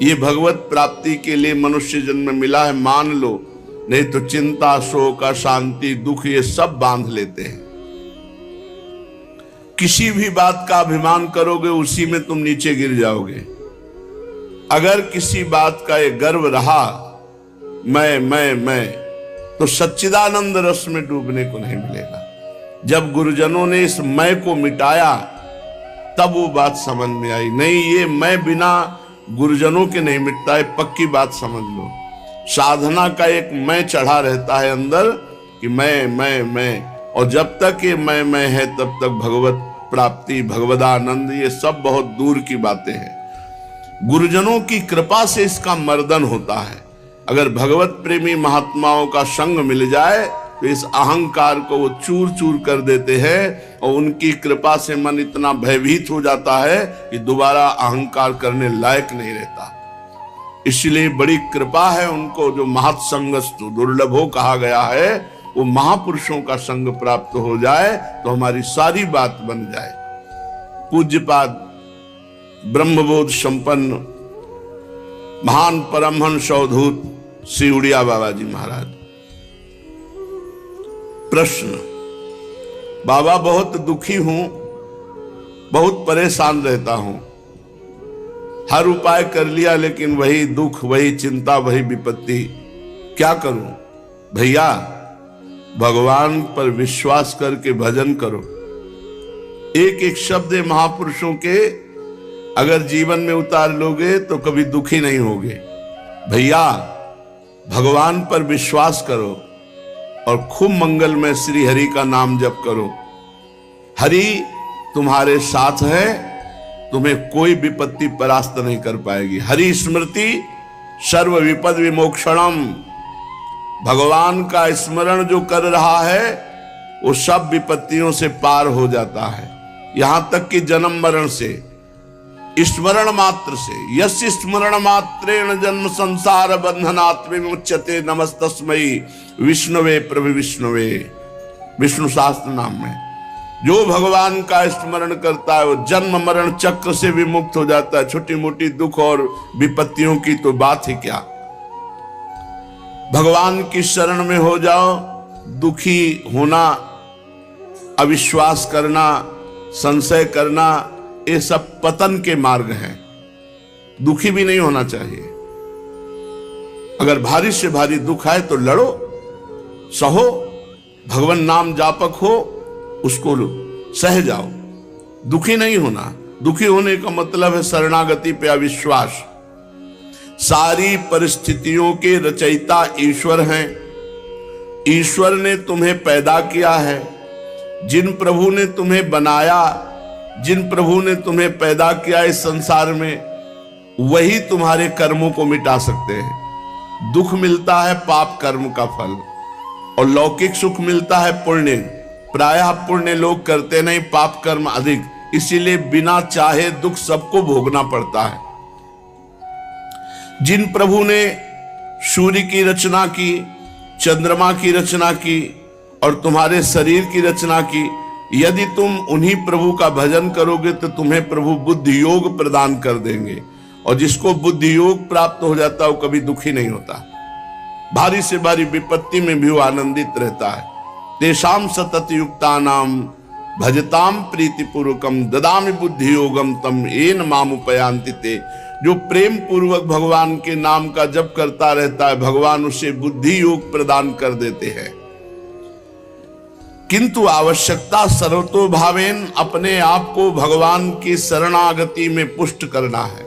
ये भगवत प्राप्ति के लिए मनुष्य जन्म मिला है मान लो, नहीं तो चिंता, शोक, अशांति, दुख ये सब बांध लेते हैं। किसी भी बात का अभिमान करोगे उसी में तुम नीचे गिर जाओगे। अगर किसी बात का ये गर्व रहा मैं, तो सच्चिदानंद रस में डूबने को नहीं मिलेगा। जब गुरुजनों ने इस मैं को मिटाया तब वो बात समझ में आई, नहीं ये मैं बिना गुरुजनों के नहीं मिटता है, पक्की बात समझ लो। साधना का एक मैं चढ़ा रहता है अंदर कि मैं, और जब तक ये मैं है तब तक भगवत प्राप्ति, भगवदानंद ये सब बहुत दूर की बातें हैं। गुरुजनों की कृपा से इसका मर्दन होता है। अगर भगवत प्रेमी महात्माओं का संग मिल जाए तो इस अहंकार को वो चूर चूर कर देते हैं और उनकी कृपा से मन इतना भयभीत हो जाता है कि दोबारा अहंकार करने लायक नहीं रहता। इसलिए बड़ी कृपा है उनको जो महत्संगस्तु दुर्लभो कहा गया है, वो महापुरुषों का संग प्राप्त हो जाए तो हमारी सारी बात बन जाए। पूज्यपाद ब्रह्मबोध संपन्न महान परमहंस अवधूत श्री उड़िया बाबा जी महाराज। प्रश्न, बाबा बहुत दुखी हूं, बहुत परेशान रहता हूं, हर उपाय कर लिया लेकिन वही दुख, वही चिंता, वही विपत्ति, क्या करूं? भैया भगवान पर विश्वास करके भजन करो। एक एक शब्द महापुरुषों के अगर जीवन में उतार लोगे तो कभी दुखी नहीं होगे। भैया भगवान पर विश्वास करो और खूब मंगल में श्री हरि का नाम जप करो। हरि तुम्हारे साथ है, तुम्हें कोई विपत्ति परास्त नहीं कर पाएगी। हरि स्मृति सर्व विपद विमोक्षणम। भगवान का स्मरण जो कर रहा है वो सब विपत्तियों से पार हो जाता है, यहां तक कि जन्म मरण से, स्मरण मात्र से। यस्य स्मरण मात्रेण जन्म संसार बंधनात् विमुच्यते नमस्तस्मै विष्णुवे प्रभु विष्णुवे। विष्णु शास्त्र नाम में जो भगवान का स्मरण करता है वो जन्म मरण चक्र से विमुक्त हो जाता है। छोटी मोटी दुख और विपत्तियों की तो बात ही क्या। भगवान की शरण में हो जाओ। दुखी होना, अविश्वास करना, संशय करना, ये सब पतन के मार्ग हैं। दुखी भी नहीं होना चाहिए। अगर भारी से भारी दुख आए तो लड़ो, सहो, भगवान नाम जापक हो, उसको सह जाओ। दुखी नहीं होना। दुखी होने का मतलब है शरणागति पे अविश्वास। सारी परिस्थितियों के रचयिता ईश्वर हैं। ईश्वर ने तुम्हें पैदा किया है। जिन प्रभु ने तुम्हें बनाया, जिन प्रभु ने तुम्हें पैदा किया इस संसार में, वही तुम्हारे कर्मों को मिटा सकते हैं। दुख मिलता है पाप कर्म का फल, और लौकिक सुख मिलता है पुण्य। प्रायः पुण्य लोग करते नहीं, पाप कर्म अधिक, इसीलिए बिना चाहे दुख सबको भोगना पड़ता है। जिन प्रभु ने सूर्य की रचना की, चंद्रमा की रचना की और तुम्हारे शरीर की रचना की, यदि तुम उन्हीं प्रभु का भजन करोगे तो तुम्हें प्रभु बुद्धि योग प्रदान कर देंगे। और जिसको बुद्धि योग प्राप्त हो जाता है वो कभी दुखी नहीं होता। भारी से भारी विपत्ति में भी वो आनंदित रहता है। तेषाम सतत युक्तानाम भजताम प्रीतिपूर्वकम ददामि बुद्धि योगम तम येन मामुपयान्ति ते। जो प्रेम पूर्वक भगवान के नाम का जप करता रहता है, भगवान उसे बुद्धि योग प्रदान कर देते हैं। किंतु आवश्यकता सर्वतो भावेन अपने आप को भगवान की शरणागति में पुष्ट करना है।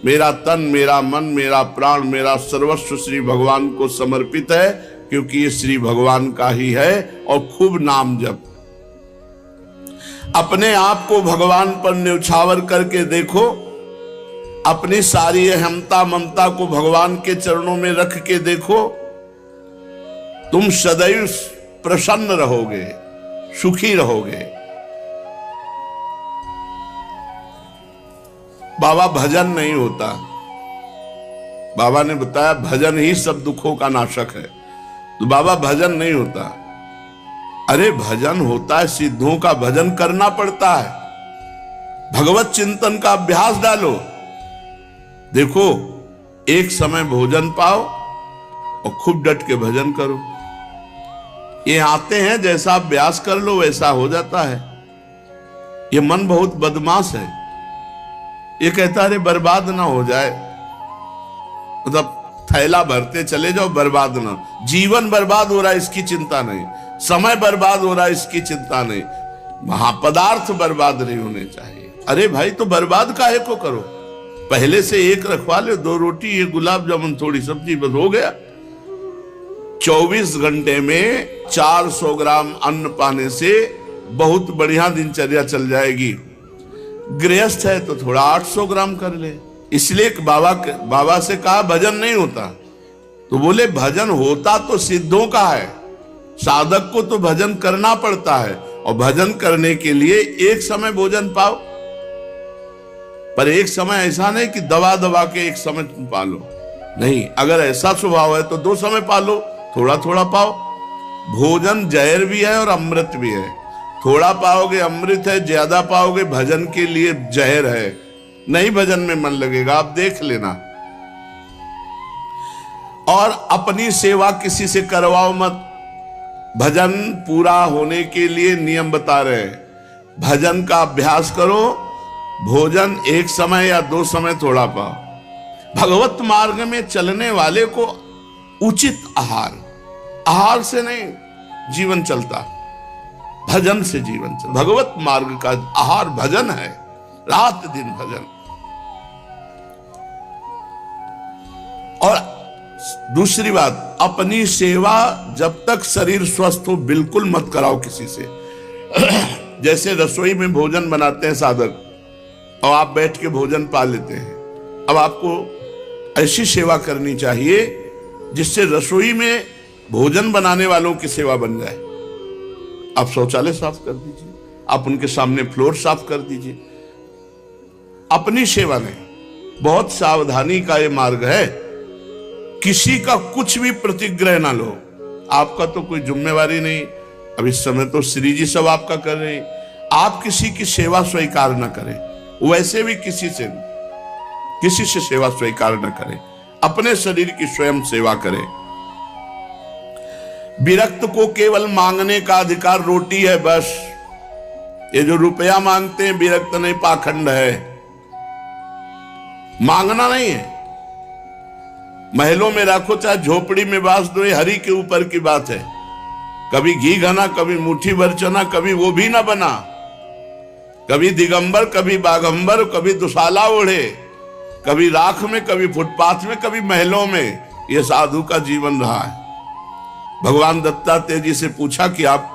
मेरा तन, मेरा मन, मेरा प्राण, मेरा सर्वस्व श्री भगवान को समर्पित है, क्योंकि ये श्री भगवान का ही है। और खूब नाम जप। अपने आप को भगवान पर न्यौछावर करके देखो। अपनी सारी अहमता ममता को भगवान के चरणों में रख के देखो। तुम सदैव प्रसन्न रहोगे, सुखी रहोगे। बाबा भजन नहीं होता। बाबा ने बताया भजन ही सब दुखों का नाशक है। तो बाबा भजन नहीं होता। अरे भजन होता है, सिद्धों का भजन करना पड़ता है। भगवत चिंतन का अभ्यास डालो। देखो, एक समय भोजन पाओ और खूब डट के भजन करो। ये आते हैं, जैसा अभ्यास कर लो वैसा हो जाता है। ये मन बहुत बदमाश है। ये कहता है अरे बर्बाद ना हो जाए, मतलब थैला भरते चले जाओ, बर्बाद ना। जीवन बर्बाद हो रहा है इसकी चिंता नहीं, समय बर्बाद हो रहा है इसकी चिंता नहीं, महापदार्थ बर्बाद नहीं होने चाहिए। अरे भाई, तो बर्बाद काहे को करो? पहले से एक रखवा ले, 2 रोटी, 1 गुलाब जामुन, थोड़ी सब्जी, बस हो गया। 24 घंटे में 400 ग्राम अन्न पाने से बहुत बढ़िया दिनचर्या चल जाएगी। गृहस्थ है तो थोड़ा 800 ग्राम कर ले। इसलिए बाबा से कहा भजन नहीं होता, तो बोले भजन होता तो सिद्धों का है, साधक को तो भजन करना पड़ता है, और भजन करने के लिए एक समय भोजन पाओ, पर एक समय ऐसा नहीं कि दबा दबा के एक समय तुम पालो, नहीं। अगर ऐसा स्वभाव है तो 2 समय पालो, थोड़ा थोड़ा पाओ। भोजन जहर भी है और अमृत भी है। थोड़ा पाओगे अमृत है, ज्यादा पाओगे भजन के लिए जहर है। नहीं भजन में मन लगेगा, आप देख लेना। और अपनी सेवा किसी से करवाओ मत। भजन पूरा होने के लिए नियम बता रहे हैं। भजन का अभ्यास करो, भोजन एक समय या 2 समय थोड़ा पाओ। भगवत मार्ग में चलने वाले को उचित आहार से नहीं जीवन चलता, भजन से जीवन चलता। भगवत मार्ग का आहार भजन है, रात दिन भजन। और दूसरी बात, अपनी सेवा जब तक शरीर स्वस्थ हो बिल्कुल मत कराओ किसी से। जैसे रसोई में भोजन बनाते हैं साधक, और आप बैठ के भोजन पा लेते हैं। अब आपको ऐसी सेवा करनी चाहिए जिससे रसोई में भोजन बनाने वालों की सेवा बन जाए। आप शौचालय साफ कर दीजिए, आप उनके सामने फ्लोर साफ कर दीजिए। अपनी सेवा नहीं, बहुत सावधानी का ये मार्ग है। किसी का कुछ भी प्रतिग्रह ना लो। आपका तो कोई जिम्मेवारी नहीं। अब इस समय तो श्री जी सब आपका कर रहे हैं। आप किसी की सेवा स्वीकार न करें, वैसे भी किसी से सेवा स्वीकार न करें। अपने शरीर की स्वयं सेवा करें। विरक्त को केवल मांगने का अधिकार रोटी है, बस। ये जो रुपया मांगते हैं विरक्त नहीं, पाखंड है। मांगना नहीं है। महलों में रखो चाहे झोपड़ी में बांस दो, ये हरि के ऊपर की बात है। कभी घी घना, कभी मुट्ठी भर चना, कभी वो भी ना बना। कभी दिगंबर, कभी बागंबर, कभी दुशाला ओढ़े, कभी राख में, कभी फुटपाथ में, कभी महलों में। यह साधु का जीवन रहा है। भगवान दत्तात्रेय जी से पूछा कि आप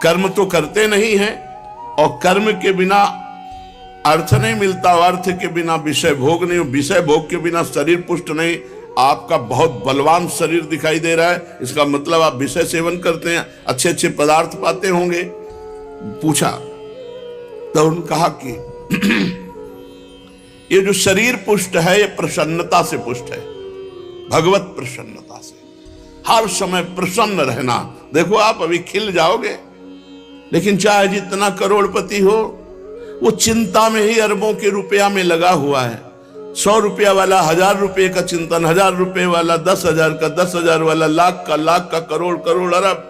कर्म तो करते नहीं हैं, और कर्म के बिना अर्थ नहीं मिलता, और अर्थ के बिना विषय भोग नहीं, विषय भोग के बिना शरीर पुष्ट नहीं। आपका बहुत बलवान शरीर दिखाई दे रहा है, इसका मतलब आप विषय सेवन करते हैं, अच्छे अच्छे पदार्थ पाते होंगे। पूछा तो उन्होंने कहा कि ये जो शरीर पुष्ट है, ये प्रसन्नता से पुष्ट है, भगवत प्रसन्नता से। हर समय प्रसन्न रहना। देखो, आप अभी खिल जाओगे, लेकिन चाहे जितना करोड़पति हो, वो चिंता में ही अरबों के रुपया में लगा हुआ है। 100 रुपया वाला 1000 रुपये का चिंतन, 1000 रुपये वाला 10,000 का, 10,000 वाला लाख का, करोड़ करोड़ अरब।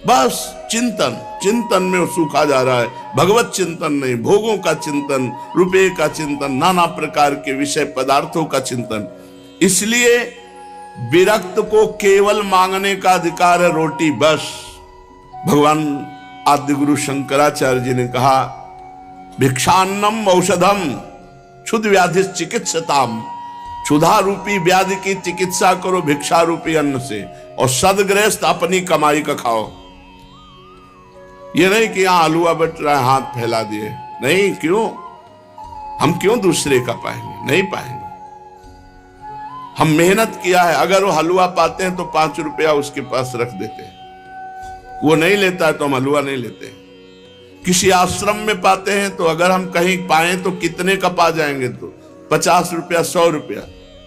बस चिंतन में वो सूखा जा रहा है। भगवत चिंतन नहीं, भोगों का चिंतन, रुपये का चिंतन, नाना प्रकार के विषय पदार्थों का चिंतन। इसलिए विरक्त को केवल मांगने का अधिकार है, रोटी बस। भगवान आदि गुरु शंकराचार्य जी ने कहा, भिक्षान्नम औषधम क्षुध व्याधि चिकित्सताम। क्षुधा रूपी व्याधि की चिकित्सा करो भिक्षा रूपी अन्न से, और सदगृहस्थ अपनी कमाई का खाओ। ये नहीं कि यहां हलवा बट रहा है, हाथ फैला दिए। नहीं, क्यों? हम क्यों दूसरे का पाएंगे? नहीं पाएंगे। हम मेहनत किया है। अगर वो हलवा पाते हैं तो 5 रुपया उसके पास रख देते हैं। वो नहीं लेता है तो हम हलवा नहीं लेते। किसी आश्रम में पाते हैं तो अगर हम कहीं पाए तो कितने का पा जाएंगे, तो 50 रुपया, 100 रुपया,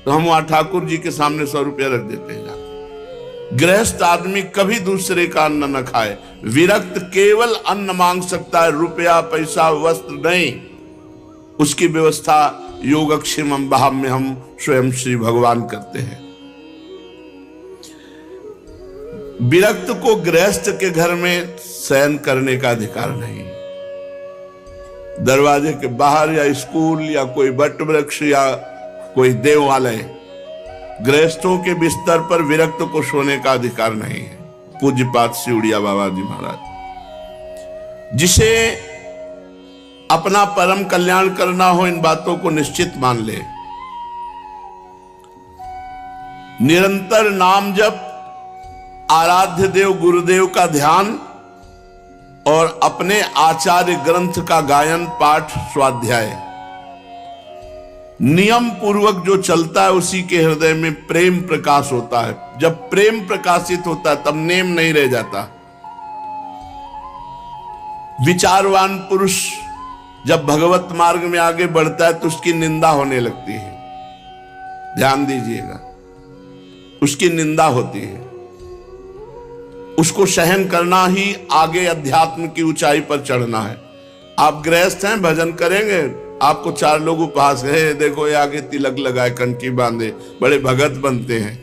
तो हम वहां ठाकुर जी के सामने 100 रुपया रख देते हैं जाके। गृहस्थ आदमी कभी दूसरे का अन्न न खाए। विरक्त केवल अन्न मांग सकता है, रुपया, पैसा, वस्त्र नहीं। उसकी व्यवस्था योगक्षेमम वहाम्य हम स्वयं श्री भगवान करते हैं। विरक्त को गृहस्थ के घर में शयन करने का अधिकार नहीं। दरवाजे के बाहर या स्कूल या कोई वट वृक्ष या कोई देवालय, गृहस्थों के बिस्तर पर विरक्त को सोने का अधिकार नहीं है। पूज्यपाद सिउड़िया बाबा जी महाराज। जिसे अपना परम कल्याण करना हो, इन बातों को निश्चित मान ले। निरंतर नाम जप, आराध्य देव गुरुदेव का ध्यान और अपने आचार्य ग्रंथ का गायन पाठ स्वाध्याय नियम पूर्वक जो चलता है, उसी के हृदय में प्रेम प्रकाश होता है। जब प्रेम प्रकाशित होता है तब नेम नहीं रह जाता। विचारवान पुरुष जब भगवत मार्ग में आगे बढ़ता है तो उसकी निंदा होने लगती है। ध्यान दीजिएगा, उसकी निंदा होती है। उसको सहन करना ही आगे अध्यात्म की ऊंचाई पर चढ़ना है। आप गृहस्थ हैं, भजन करेंगे, आपको 4 लोग उपहास है, देखो ये आगे तिलक लगाए, कंठी बांधे, बड़े भगत बनते हैं,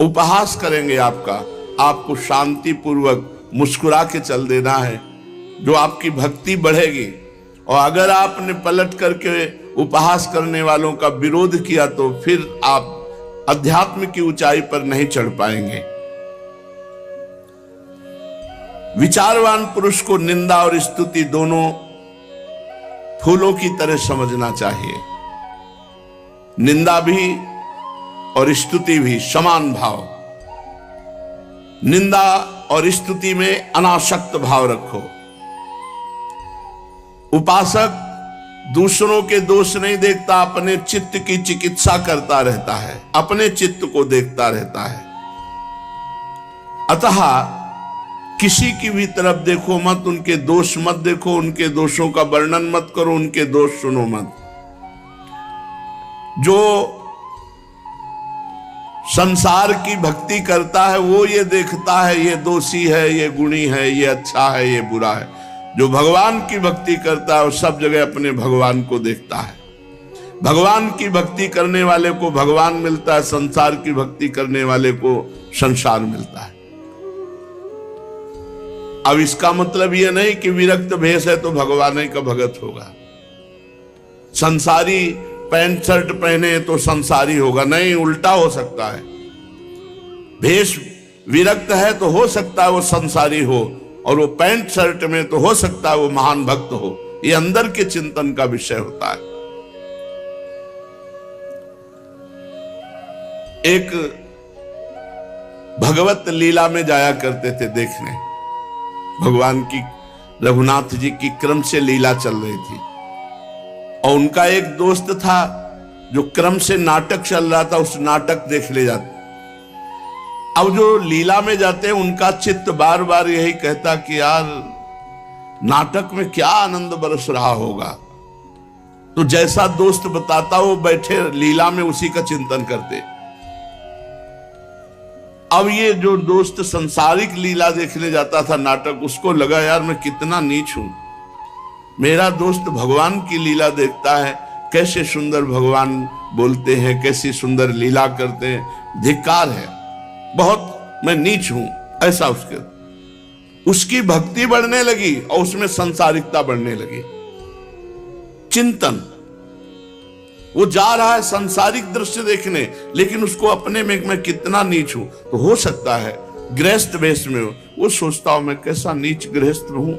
उपहास करेंगे आपका। आपको शांति पूर्वक मुस्कुरा के चल देना है, जो आपकी भक्ति बढ़ेगी। और अगर आपने पलट करके उपहास करने वालों का विरोध किया तो फिर आप अध्यात्म की ऊंचाई पर नहीं चढ़ पाएंगे। विचारवान पुरुष को निंदा और स्तुति दोनों फूलों की तरह समझना चाहिए। निंदा भी और स्तुति भी समान भाव। निंदा और स्तुति में अनासक्त भाव रखो। उपासक दूसरों के दोष नहीं देखता, अपने चित्त की चिकित्सा करता रहता है, अपने चित्त को देखता रहता है। अतः किसी की भी तरफ देखो मत, उनके दोष मत देखो, उनके दोषों का वर्णन मत करो, उनके दोष सुनो मत। जो संसार की भक्ति करता है वो ये देखता है ये दोषी है, ये गुणी है, ये अच्छा है, ये बुरा है। जो भगवान की भक्ति करता है वो सब जगह अपने भगवान को देखता है। भगवान की भक्ति करने वाले को भगवान मिलता है, संसार की भक्ति करने वाले को संसार मिलता है। अब इसका मतलब यह नहीं कि विरक्त भेष है तो भगवान ही का भगत होगा, संसारी पैंट शर्ट पहने तो संसारी होगा, नहीं, उल्टा हो सकता है। भेष विरक्त है तो हो सकता है वो संसारी हो, और वो पैंट शर्ट में तो हो सकता है वो महान भक्त हो। ये अंदर के चिंतन का विषय होता है। एक भगवत लीला में जाया करते थे देखने, भगवान की रघुनाथ जी की क्रम से लीला चल रही थी, और उनका एक दोस्त था जो क्रम से नाटक चल रहा था, उस नाटक देख ले जाते। अब जो लीला में जाते हैं उनका चित्त बार बार यही कहता कि यार नाटक में क्या आनंद बरस रहा होगा। तो जैसा दोस्त बताता वो बैठे लीला में उसी का चिंतन करते। अब ये जो दोस्त संसारिक लीला देखने जाता था नाटक, उसको लगा यार मैं कितना नीच हूं, मेरा दोस्त भगवान की लीला देखता है, कैसे सुंदर भगवान बोलते हैं, कैसी सुंदर लीला करते हैं, धिक्कार है, बहुत मैं नीच हूं, ऐसा उसकी भक्ति बढ़ने लगी और उसमें संसारिकता बढ़ने लगी। चिंतन, वो जा रहा है संसारिक दृश्य देखने, लेकिन उसको अपने में मैं कितना नीच हूं। तो हो सकता है गृहस्थ वेश में वो सोचता हूं मैं कैसा नीच गृहस्थ हूं,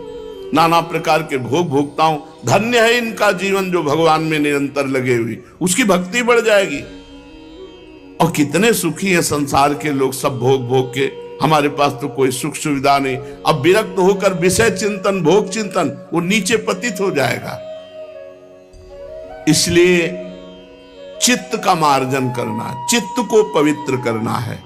नाना प्रकार के भोग भोगता हूं, धन्य है इनका जीवन जो भगवान में निरंतर लगे हुए, उसकी भक्ति बढ़ जाएगी। और कितने सुखी हैं संसार के लोग, सब भोग भोग के, हमारे पास तो कोई सुख सुविधा नहीं। अब विरक्त होकर विषय चिंतन, भोग चिंतन, वो नीचे पतित हो जाएगा। इसलिए चित्त का मार्जन करना, चित्त को पवित्र करना है।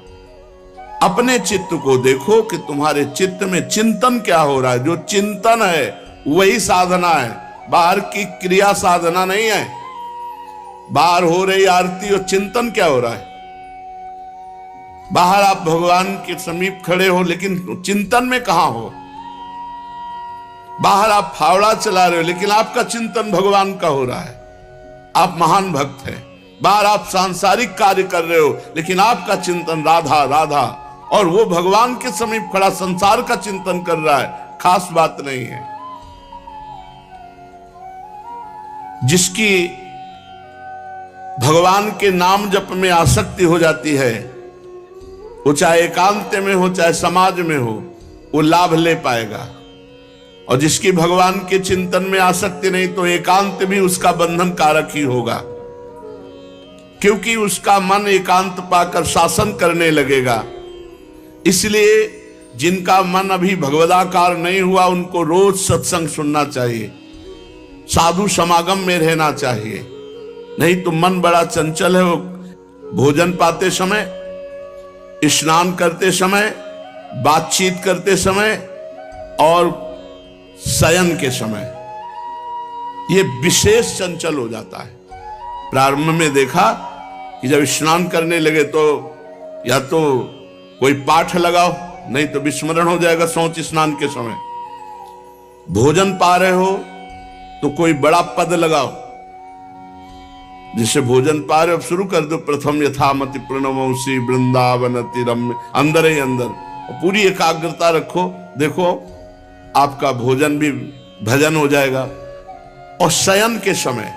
अपने चित्त को देखो कि तुम्हारे चित्त में चिंतन क्या हो रहा है। जो चिंतन है वही साधना है, बाहर की क्रिया साधना नहीं है। बाहर हो रही आरती और चिंतन क्या हो रहा है। बाहर आप भगवान के समीप खड़े हो लेकिन चिंतन में कहां हो। बाहर आप फावड़ा चला रहे हो लेकिन आपका चिंतन भगवान का हो रहा है। आप महान भक्त हैं, बाहर आप सांसारिक कार्य कर रहे हो, लेकिन आपका चिंतन राधा राधा, और वो भगवान के समीप खड़ा संसार का चिंतन कर रहा है, खास बात नहीं है। जिसकी भगवान के नाम जप में आसक्ति हो जाती है, वो चाहे एकांत में हो चाहे समाज में हो, वो लाभ ले पाएगा। और जिसकी भगवान के चिंतन में आसक्ति नहीं, तो एकांत भी उसका बंधन कारक ही होगा, क्योंकि उसका मन एकांत पाकर शासन करने लगेगा। इसलिए जिनका मन अभी भगवदाकार नहीं हुआ, उनको रोज सत्संग सुनना चाहिए, साधु समागम में रहना चाहिए। नहीं तो मन बड़ा चंचल है। वो भोजन पाते समय, स्नान करते समय, बातचीत करते समय और शयन के समय ये विशेष चंचल हो जाता है। प्रारंभ में देखा कि जब स्नान करने लगे तो या तो कोई पाठ लगाओ, नहीं तो विस्मरण हो जाएगा सोच स्नान के समय। भोजन पा रहे हो तो कोई बड़ा पद लगाओ, जिससे भोजन पा रहे हो शुरू कर दो, प्रथम यथामति प्रणवंसी वृंदावन तिरम्य, अंदर ही अंदर पूरी एकाग्रता रखो। देखो आपका भोजन भी भजन हो जाएगा। और शयन के समय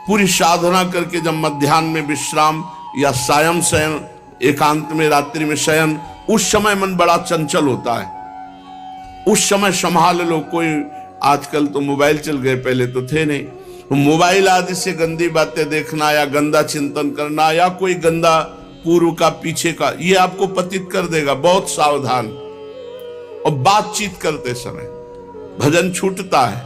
पूरी साधना करके जब मध्याह्न में विश्राम या सायं शयन, एकांत में रात्रि में शयन, उस समय मन बड़ा चंचल होता है। उस समय संभाल लो। कोई आजकल तो मोबाइल चल गए, पहले तो थे नहीं। मोबाइल आदि से गंदी बातें देखना या गंदा चिंतन करना या कोई गंदा पूर्व का पीछे का, ये आपको पतित कर देगा। बहुत सावधान। और बातचीत करते समय भजन छूटता है,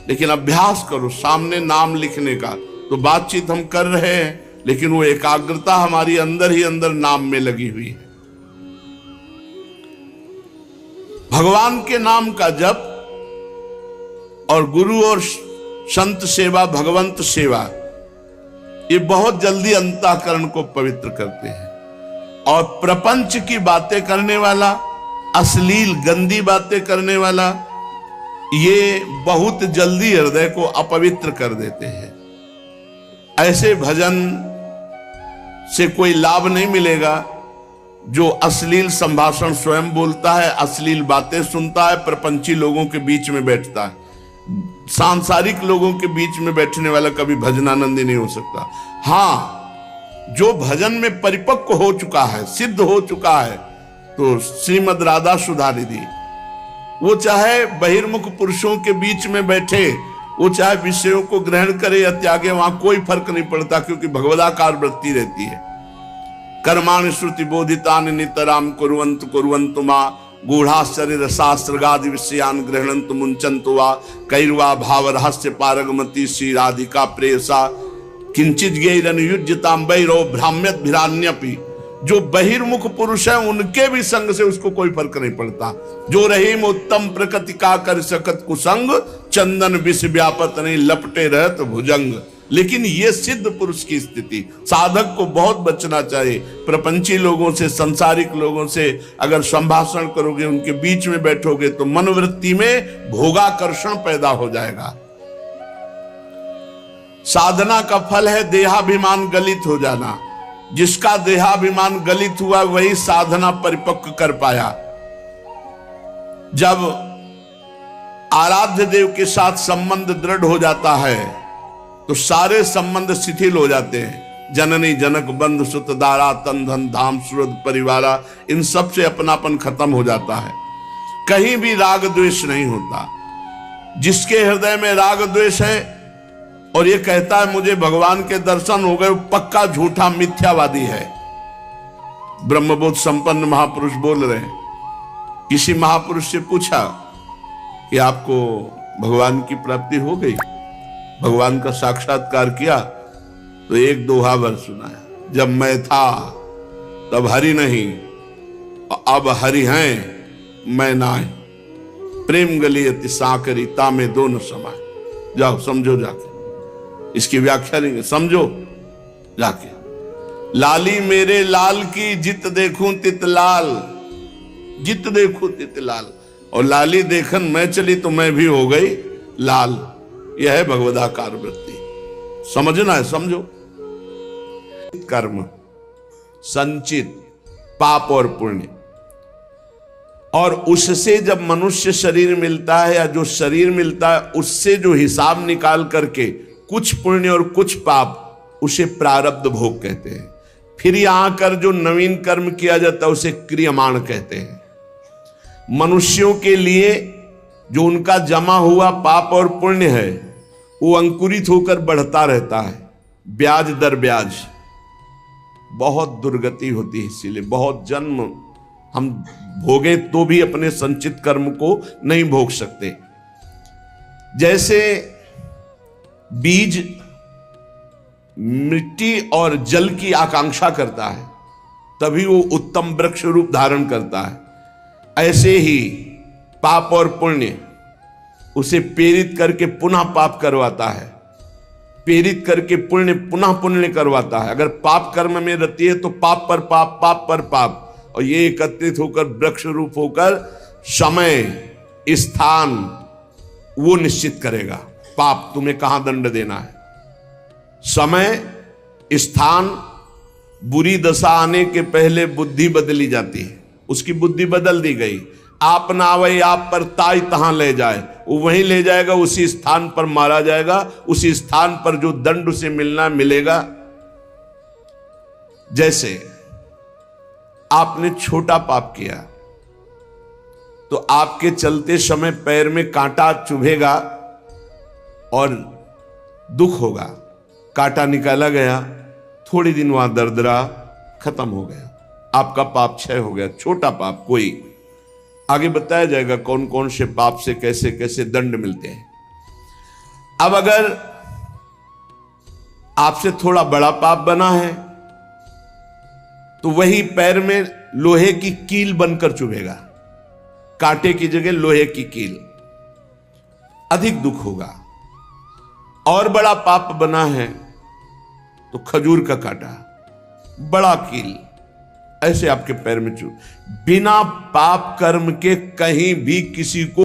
लेकिन अभ्यास करो सामने नाम लिखने का। तो बातचीत हम कर रहे हैं, लेकिन वो एकाग्रता हमारी अंदर ही अंदर नाम में लगी हुई है। भगवान के नाम का जप और गुरु और संत सेवा, भगवंत सेवा, ये बहुत जल्दी अंतःकरण को पवित्र करते हैं। और प्रपंच की बातें करने वाला, अश्लील गंदी बातें करने वाला, ये बहुत जल्दी हृदय को अपवित्र कर देते हैं। ऐसे भजन से कोई लाभ नहीं मिलेगा। जो अश्लील संभाषण स्वयं बोलता है, अश्लील बातें सुनता है, प्रपंची लोगों के बीच में बैठता है, सांसारिक लोगों के बीच में बैठने वाला कभी भजनानंदी नहीं हो सकता। हाँ, जो भजन में परिपक्व हो चुका है, सिद्ध हो चुका है, तो श्रीमद राधा सुधा निधि, वो चाहे बहिर्मुख पुरुषों के बीच में बैठे, वो चाहे विषयों को ग्रहण करे या त्यागे, वहां कोई फर्क नहीं पड़ता, क्योंकि भगवदाकार वृत्ति रहती है। कर्माणि श्रुति बोधितानि नितराम कुर्वन्तु कुर्वन्तु मा गूढ़ाश्चर्य रसास्त्रगादि विषयान गृह्णन्तु मुञ्चन्तु वा कैर्वा भाव रहस्य पारगमति श्री राधिका प्रेयसा किंचित गैरनुयुज्यताम वैरो भ्राम्यत भिरान्यपि। जो बहिर्मुख पुरुष है उनके भी संग से उसको कोई फर्क नहीं पड़ता। जो रहीम उत्तम प्रकृति का कर सकत कुसंग, चंदन विष व्यापत नहीं लपटे रहत भुजंग। लेकिन ये सिद्ध पुरुष की स्थिति, साधक को बहुत बचना चाहिए। प्रपंची लोगों से, संसारिक लोगों से अगर संभाषण करोगे, उनके बीच में बैठोगे, तो मनोवृत्ति में भोगाकर्षण पैदा हो जाएगा। साधना का फल है देहाभिमान गलित हो जाना। जिसका देहाभिमान गलित हुआ वही साधना परिपक्व कर पाया। जब आराध्य देव के साथ संबंध दृढ़ हो जाता है तो सारे संबंध शिथिल हो जाते हैं। जननी जनक बंधु सुत दारा तन धन धाम सुरद परिवारा, इन सब से अपनापन खत्म हो जाता है। कहीं भी राग द्वेष नहीं होता। जिसके हृदय में राग द्वेष है और ये कहता है मुझे भगवान के दर्शन हो गए, पक्का झूठा मिथ्यावादी है। ब्रह्मबोध संपन्न महापुरुष बोल रहे हैं। किसी महापुरुष से पूछा कि आपको भगवान की प्राप्ति हो गई, भगवान का साक्षात्कार किया? तो एक दोहा वर सुनाया, जब मैं था तब हरि नहीं, अब हरि हैं मैं नाय। प्रेम गली अति साकरी तामे दोनों समाय। जाओ समझो जाके, इसकी व्याख्या नहीं समझो जाके। लाली मेरे लाल की जित देखूं तित लाल, जित देखूं तित लाल। और लाली देखन मैं चली तो मैं भी हो गई लाल। यह है भगवदाकार वृत्ति। समझना है, समझो। कर्म, संचित पाप और पुण्य, और उससे जब मनुष्य शरीर मिलता है या जो शरीर मिलता है उससे जो हिसाब निकाल करके कुछ पुण्य और कुछ पाप, उसे प्रारब्ध भोग कहते हैं। फिर यहां कर जो नवीन कर्म किया जाता है उसे क्रियमाण कहते हैं। मनुष्यों के लिए जो उनका जमा हुआ पाप और पुण्य है वो अंकुरित होकर बढ़ता रहता है, ब्याज दर ब्याज। बहुत दुर्गति होती है, इसीलिए बहुत जन्म हम भोगे तो भी अपने संचित कर्म को नहीं भोग सकते। जैसे बीज मिट्टी और जल की आकांक्षा करता है तभी वो उत्तम वृक्ष रूप धारण करता है, ऐसे ही पाप और पुण्य उसे प्रेरित करके पुनः पाप करवाता है, प्रेरित करके पुण्य पुनः पुण्य करवाता है। अगर पाप कर्म में रहती है तो पाप पर पाप, पाप पर पाप, और ये एकत्रित होकर वृक्ष रूप होकर समय स्थान वो निश्चित करेगा। पाप तुम्हें कहां दंड देना है, समय स्थान। बुरी दशा आने के पहले बुद्धि बदली जाती है, उसकी बुद्धि बदल दी गई। आप ना आवे आप पर ताई तहां ले जाए, वो वहीं ले जाएगा, उसी स्थान पर मारा जाएगा, उसी स्थान पर जो दंड उसे मिलना मिलेगा। जैसे आपने छोटा पाप किया तो आपके चलते समय पैर में कांटा चुभेगा और दुख होगा। कांटा निकाला गया, थोड़ी दिन वहां दर्द रहा, खत्म हो गया, आपका पाप क्षय हो गया। छोटा पाप कोई, आगे बताया जाएगा कौन कौन से पाप से कैसे कैसे दंड मिलते हैं। अब अगर आपसे थोड़ा बड़ा पाप बना है तो वही पैर में लोहे की कील बनकर चुभेगा, कांटे की जगह लोहे की कील, अधिक दुख होगा। और बड़ा पाप बना है तो खजूर का कांटा, बड़ा कील, ऐसे आपके पैर में चुभ। बिना पाप कर्म के कहीं भी किसी को